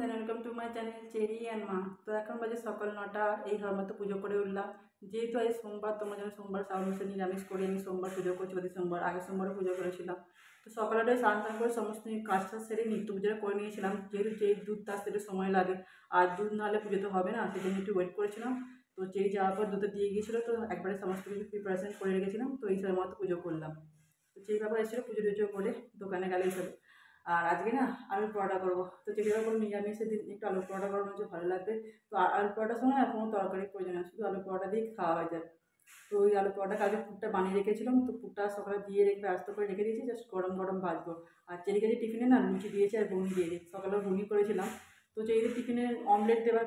And welcome to my channel cherry and মা। তো এখন বাজে সকাল 9টা। এই ঘর তো পুজো করে উঠলাম। যেহেতু আজ সোমবার, তোমার জন্য সোমবার শ্রাবণ মাসে নিরামিষ করে আমি সোমবার পুজো করছি, প্রতি সোমবার। আগের সোমবারও পুজো করেছিলাম। তো সকালটায় স্নান টান করে সমস্ত কাজটা সেরে নিত্য পুজোটা করে নিয়েছিলাম, যেহেতু যে দুধটা আসতে একটু সময় লাগে, আর দুধ না হলে পুজো তো হবে না, সেই জন্য একটু ওয়েট করেছিলাম। তো চেরি যাওয়ার পর দুধটা দিয়ে গিয়েছিলো, তো একবারে সমস্ত কিছু প্রিপারেশন করে রেখেছিলাম, তো এই সময় মতো পুজো করলাম। তো চেরি বাবা এসেছিলো পুজো টুজো করে দোকানে গেলে হিসাবে। আর আজকে না আলুর পরোটা করবো। তো চেষ্টা করবো নিরামিষের দিন একটু আলুর পরোটা করার মধ্যে ভালো লাগবে। তো আলুর পরোটার সময় আর কোনো তরকারির প্রয়োজন হয়, শুধু আলুর পরোটা দিয়ে খাওয়া হয়ে যায়। তো ওই আলুর পরোটা কালকে পুরটা বানিয়ে রেখেছিলাম, তো পুরটা সকালে দিয়ে রেখে আস্তে করে রেখে দিয়েছি, জাস্ট গরম গরম ভাজবো। আর চেরিকে যে টিফিনে না লুচি দিয়েছে আর ঘুগনি দিয়েছে, সকালে ঘুগনি করেছিলাম। তো চেরিকে টিফিনে অমলেট দেওয়ার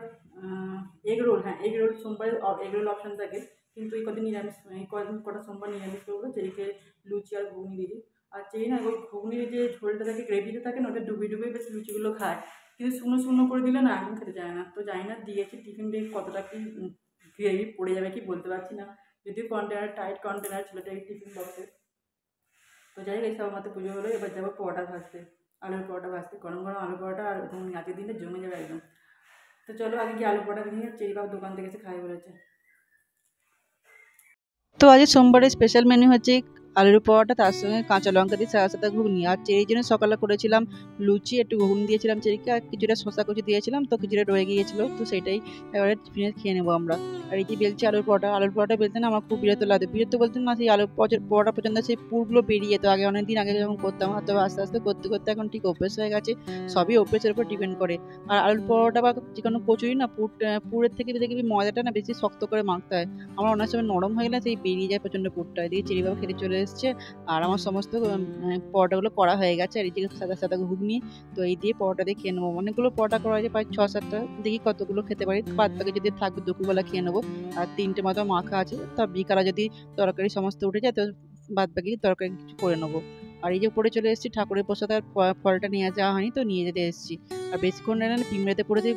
এগ রোল, হ্যাঁ এগ রোল, সোমবারে এগ রোল অপশান থাকে, কিন্তু এই কদিন নিরামিষ, এই কদিন কটা সোমবার নিরামিষ করবো। চেরিকে লুচি আর ঘুগনি দিয়েছি। আর চেরি না ওই ঘুগনির যে ঝোলটা থাকে, গ্রেভিটা থাকে না, ওটা ডুবিয়ে ডুবিয়ে বেশ লুচিগুলো খায়, কিন্তু শুকনো শুকনো করে দিলে না একদম খেতে চায় না। তো জানি না দিয়েছি টিফিন দিয়ে কতটা কি গ্রেভি পড়ে যাবে কি বলতে পারছি না, যদিও কন্টেনার টাইট কন্টেনার ছিল টিফিন বক্সে। তো যাই হোক, এইসব আমাদের পুজো হলো, এবার যাবো পরোটা ভাজতে, আলুর পরোটা ভাজতে। গরম গরম আলু পরোটা আর ঘুগনি আজকের দিনটা জমে যাবে একদম। তো চলো আগে কি আলু পরোটা নিয়ে চেরি বাবু দোকান থেকে এসে খাই বলেছে। তো আজ সোমবারের স্পেশাল মেনু হচ্ছে আলুর পরোটা, তার সঙ্গে কাঁচা লঙ্কা দিয়ে সাদা সাদা ঘুগনি। আর চেরির জন্য সকালে করেছিলাম লুচি, একটু ঘুগনি দিয়েছিলাম চেরিকে, আর কিছুটা শশা কুচি দিয়েছিলাম, তো কিছুটা রয়ে গিয়েছিল, তো সেটাই এবারে টিফিনে খেয়ে নেবো আমরা। আর এই যে বেলছি আলুর পরোটা, আলুর পরোটা বেলতে না আমার খুব বিরক্ত লাগে। বিরক্ত বলতে না, সেই আলুর পরোটা পর্যন্ত সেই পুরগুলো বেরিয়ে যেত আগে, অনেকদিন আগে যখন করতাম, তবে আস্তে আস্তে করতে করতে এখন ঠিক অভ্যেস হয়ে গেছে। সবই অভ্যেসের উপর ডিপেন্ড করে। আর আলুর পরোটা বা যে কোনো কচুরি না, পুরের থেকে দেখবি ময়দাটা না বেশি শক্ত করে মাখতে হয়। আমার অনেক সময় নরম হয়ে গেলে সেই বেরিয়ে যায় প্রচণ্ড পুরটা। এদিকে চেরি বাবা খেতে চলে এসছে, আর আমার সমস্ত পরোটাগুলো করা হয়ে গেছে, আর এদিকে সাদা সাদা ঘুগনি। তো এই দিয়ে পরোটা দিয়ে খেয়ে নেবো। অনেকগুলো পরোটা করা হয়েছে, প্রায় 6-7টা, দেখি কতগুলো খেতে পারি। বাদ বাকি যদি থাকবে দুপুরবেলা খেয়ে নেবো। আর 3টে মতো মাখা আছে, তা বিকালে যদি তরকারি সমস্ত উঠে যায় তো বাদ বাকি তরকারি কিছু করে নেবো। আর এই যে পড়ে চলে এসেছি, ঠাকুরের প্রসাদ আর ফলটা নিয়ে যাওয়া হয়নি, তো নিয়ে যেতে এসেছি। আর বেশিক্ষণ না পিঁমড়েতে পড়ে যে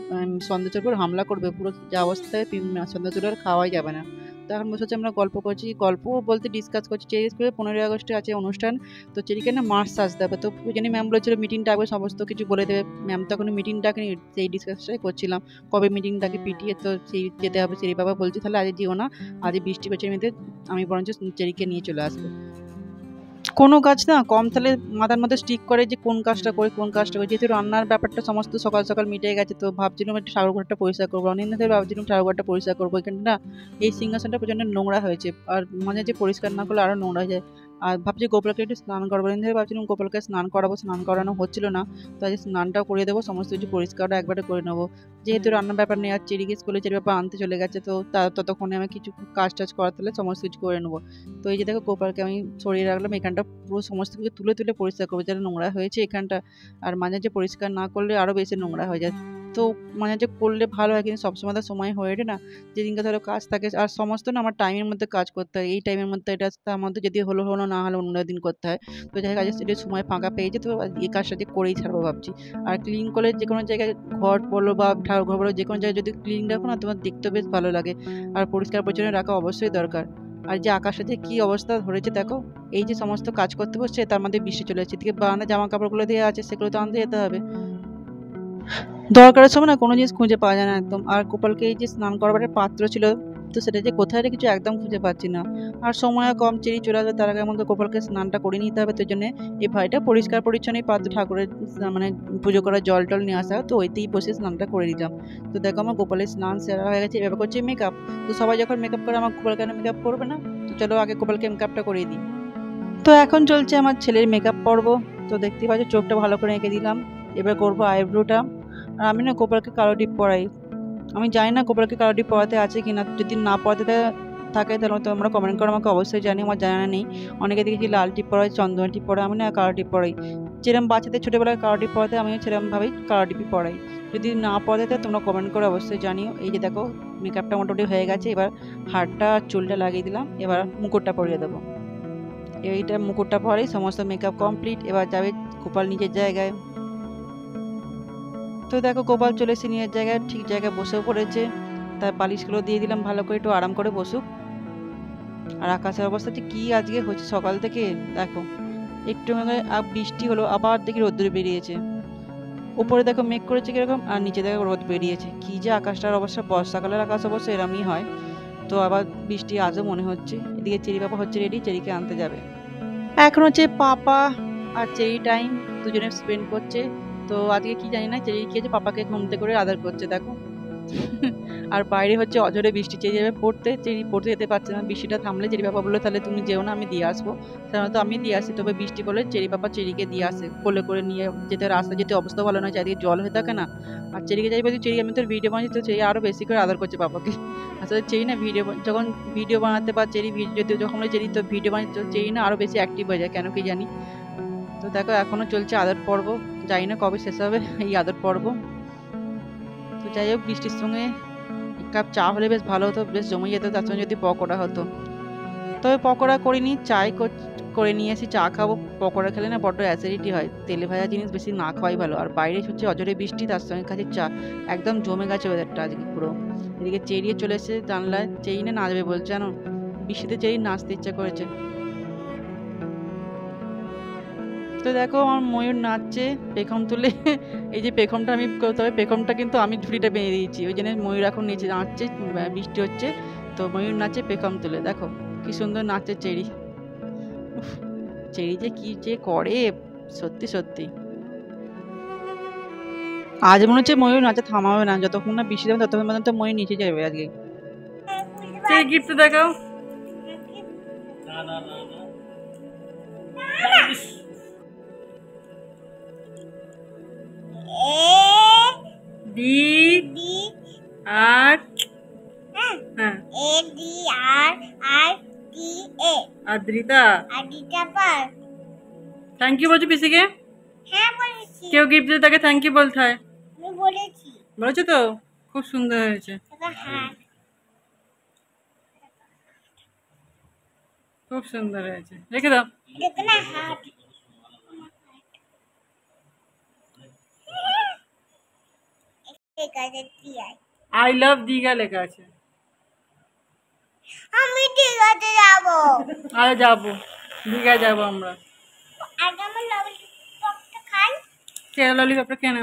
সন্দেশের উপর হামলা করবে, পুরো যা অবস্থায় সন্দেশ আর খাওয়াই যাবে না। তো এখন বসে হচ্ছে আমরা গল্প করছি, গল্প বলতে ডিসকাস করছি। চেরি স্কুলে 15ই আগস্টে আছে অনুষ্ঠান, তো চেরিকে না মার্চ সাজতে হবে। তো জানি ম্যাম বলেছিল মিটিং ডাকবে, সমস্ত কিছু বলে দেবে। ম্যাম তো এখনো মিটিং ডাকেনি, সেই ডিসকাসটাই করছিলাম কবে মিটিং ডাকে পিটিয়ে। তো সেই যেতে হবে। চেরি বাবা বলছি তাহলে আজ যেও না, আজ বৃষ্টি করছে এমনিতে, আমি বরঞ্চ চেরিকে নিয়ে চলে আসবো। কোনো কাজ না কম তাহলে মাথার মধ্যে স্টিক করে যে কোন কাজটা করি কোন কাজটা করি। যেহেতু রান্নার ব্যাপারটা সমস্ত সকাল সকাল মিটে গেছে, তো ভাবছিলাম একটু ঠাকুর ঘরটা পরিষ্কার করবো। অনেকদিন ধরে ভাবছিলাম ঠাকুর ঘরটা পরিষ্কার করবো। এখানে না এই সিংহাসনটা প্রচণ্ড নোংরা হয়েছে, আর মাঝে যে পরিষ্কার না করলে আরও নোংরা হয়ে যায়। আর ভাবছি গোপালকে একটু স্নান করাবো। অনেকদিন ধরে ভাবছিলাম গোপালকে স্নান করাবো, স্নান করানো হচ্ছিল না, তো আজ স্নানটাও করিয়ে দেবো, সমস্ত কিছু পরিষ্কারটা একবারে করে নেবো। যেহেতু রান্নার ব্যাপার নেই, আর চেরিকে স্কুলে চেরি ব্যাপার আনতে চলে গেছে, তো ততক্ষণে আমি কিছু কাজ টাজ করাতে হলে সমস্ত কিছু করে নেবো। তো এই যে দেখো গোপালকে আমি সরিয়ে রাখলাম, এখানটা পুরো সমস্ত কিছু তুলে তুলে পরিষ্কার করবো, যারা নোংরা হয়েছে এখানটা। আর মাঝে যে পরিষ্কার না করলে আরও বেশি নোংরা হয়ে যায়। তো মাঝে যে করলে ভালো হয়, কিন্তু সবসময় তো সময় হয়ে ওঠে না। যেদিনকে ধরো কাজ থাকে, আর সমস্ত না আমার টাইমের মধ্যে কাজ করতে হয়, এই টাইমের মধ্যে এটা তার মধ্যে যদি হলো হলো, না হলে অন্য দিন করতে হয়। তো যাই কাজে সেটা সময় ফাঁকা পেয়েছে, তো এই কাজটা যে করেই ছাড়বো ভাবছি। আর ক্লিন করলে যে কোনো জায়গায় ঘর বলো বা ঠাকুর ঘর বলো, যে কোনো জায়গায় যদি ক্লিন রাখো না, তোমার দেখতে বেশ ভালো লাগে। আর পরিষ্কার পরিচ্ছন্ন রাখা অবশ্যই দরকার। আর যে আকাশে যে কী অবস্থা ধরেছে দেখো, এই যে সমস্ত কাজ করতে বসছে তার মধ্যে বৃষ্টি চলে এসেছে। এদিকে বারান্দায় জামা কাপড়গুলো দিয়ে আছে, সেগুলো তো আনতে যেতে হবে। দরকারের সময় না কোনো জিনিস খুঁজে পাওয়া যায় না একদম। আর গোপালকে এই যে স্নান করবার পাত্র ছিল, তো সেটা যে কোথায় রেখেছি একদম খুঁজে পাচ্ছি না। আর সময়ও কম, চেরি চলে আসবে, তার আগে আমাকে গোপালকে স্নানটা করে নিতে হবে। তো জন্য এই ভাইটা পরিষ্কার পরিচ্ছন্ন পাত্র ঠাকুরের মানে পুজো করার জল টল নিয়ে আসা, তো ওইতেই বসে স্নানটা করে দিতাম। তো দেখো আমার গোপালের স্নান সেরা হয়ে গেছে, এবার করছে মেকআপ। তো সবাই যখন মেকআপ করে, আমার গোপাল কেন মেকআপ করবে না? তো চলো আগে গোপালকে মেকআপটা করিয়ে দিই। তো এখন চলছে আমার ছেলের মেকআপ পর্ব। তো দেখতেই পাচ্ছ চোখটা ভালো করে এঁকে দিলাম, এবার করবো আইব্রোটা। আর আমি না গোপালকে কালো টিপ পরাই। আমি জানি না গোপালকে কালো টিপ পরাতে আছে কিনা, যদি না পরাতে থাকে তাহলে তোমরা কমেন্ট করে আমাকে অবশ্যই জানি, আমার জানা নেই। অনেকে দেখেছি লাল টিপ পরাই, চন্দন টিপ পরাই, আমি না কালো টিপ পরাই। যেরকম বাচ্চাদের ছোটোবেলায় কালো টিপ পরাতে, আমিও সেরকমভাবেই কালো টিপই পরাই। যদি না পরাতে তোমরা কমেন্ট করে অবশ্যই জানিও। এই যে দেখো মেকআপটা মোটামুটি হয়ে গেছে, এবার হারটা চুলটা লাগিয়ে দিলাম, এবার মুকুটটা পরিয়ে দেবো। এইটা মুকুটটা পরেই সমস্ত মেকআপ কমপ্লিট, এবার যাবে গোপাল নিজের জায়গায়। তো দেখো গোপাল চলে এসে নিজের জায়গায় ঠিক জায়গায় বসেও পড়েছে, তার বালিশগুলো দিয়ে দিলাম ভালো করে, একটু আরাম করে বসুক। আর আকাশের অবস্থাটা কি আজকে হচ্ছে সকাল থেকে দেখো, একটু বৃষ্টি হলো, আবার দেখি রোদ্দুর বেরিয়েছে। উপরে দেখো মেঘ করেছে কিরকম, আর নিচে দেখো রোদ বেরিয়েছে। কি যে আকাশটার অবস্থা, বর্ষাকালের আকাশ অবশ্য এরমই হয়। তো আবার বৃষ্টি আজও মনে হচ্ছে। এদিকে চেরি পাপা হচ্ছে রেডি, চেরিকে আনতে যাবে। এখন হচ্ছে পাপা আর চেরি টাইম দুজনে স্পেন্ড করছে। তো আজকে কি জানি না, চেরি কি হচ্ছে পাপাকে ঘুমতে করে আদর করছে দেখো। আর বাইরে হচ্ছে অঝরে বৃষ্টি, চেরি যাবে পড়তে, চেরি পড়তে যেতে পারছে না। বৃষ্টিটা থামলে চেরি পাপা বললো তাহলে তুমি যেও না, আমি দিয়ে আসবো। সাধারণত আমি দিয়ে আসি, তবে বৃষ্টি করলে চেরি পাপা চেরিকে দিয়ে আসে, কোলে করে নিয়ে যেতে। রাস্তা যেতে অবস্থা ভালো নয়, চারিদিকে জল হয়ে থাকে না। আর চেরিকে যাই বলছি চেরি আমি তোর ভিডিও বানাচ্ছি, তো চেরি আরো বেশি করে আদর করছে পাপাকে। আসলে চেরি না যখন ভিডিও বানাতে বা চেরি যদি যখন চেরি তো ভিডিও বানাচ্ছে, তো চেরি না আরো বেশি অ্যাক্টিভ হয়ে যায়, কেন কি জানি। তো দেখো এখনো চলছে আদর পর্ব, জানি না কবে শেষ হবে এই আদর পর্ব। তো যাই হোক, বৃষ্টির সঙ্গে এক কাপ চা হলে বেশ ভালো হতো, বেশ জমে যেত। তার সঙ্গে যদি পকোড়া হতো, তবে পকোড়া করিনি, চাই করে নিয়ে এসে চা খাবো। পকোড়া খেলে না বড্ড অ্যাসিডিটি হয়, তেলে ভাজা জিনিস বেশি না খাওয়াই ভালো। আর বাইরে হচ্ছে অজরে বৃষ্টি, তার সঙ্গে কাছে চা, একদম জমে গেছে ওয়েদারটা আজকে পুরো। এদিকে চেরিয়ে চলে এসেছে জানলায়, চেরি না নাচবে বলছে জানো, বৃষ্টিতে চেরি নাচতে ইচ্ছা করেছে। তো দেখো আমার ময়ূর নাচছে পেখম তুলে। এই যে পেখমটা আমি, তবে পেখমটা কিন্তু আমি ঝুড়িটা বেঁধে দিয়েছি, ওই জন্য ময়ূর এখন নিচে নাচছে, বৃষ্টি হচ্ছে তো ময়ূর নাচে পেখম তুলে। দেখো কি সুন্দর নাচছে চেরি। উফ, চেরি যে কি যে করে, সত্যি সত্যি। আজ মনে হচ্ছে ময়ূর নাচা থামাবে না, যতক্ষণ না বৃষ্টি দেবে ততক্ষণ পর্যন্ত ময়ূর নিচে যাবে আজকে। চেরি গিফট দেখাও। ডি আর হ্যাঁ আদ্রিতা। থ্যাংক ইউ বলছো পিসিকে? কেউ গিফট দিলে তাকে থ্যাংক ইউ বলতে হয়। বলেছো তো? খুব সুন্দর হয়েছে, খুব সুন্দর হয়েছে, রেখে দাও। আই লাভ দীঘা লেখা আছে। আমি দীঘাতে যাবো। আরে যাবো, দীঘা যাবো আমরা। আগে আমার ললিপপটা খাই। কেন ললিপপটা কেন?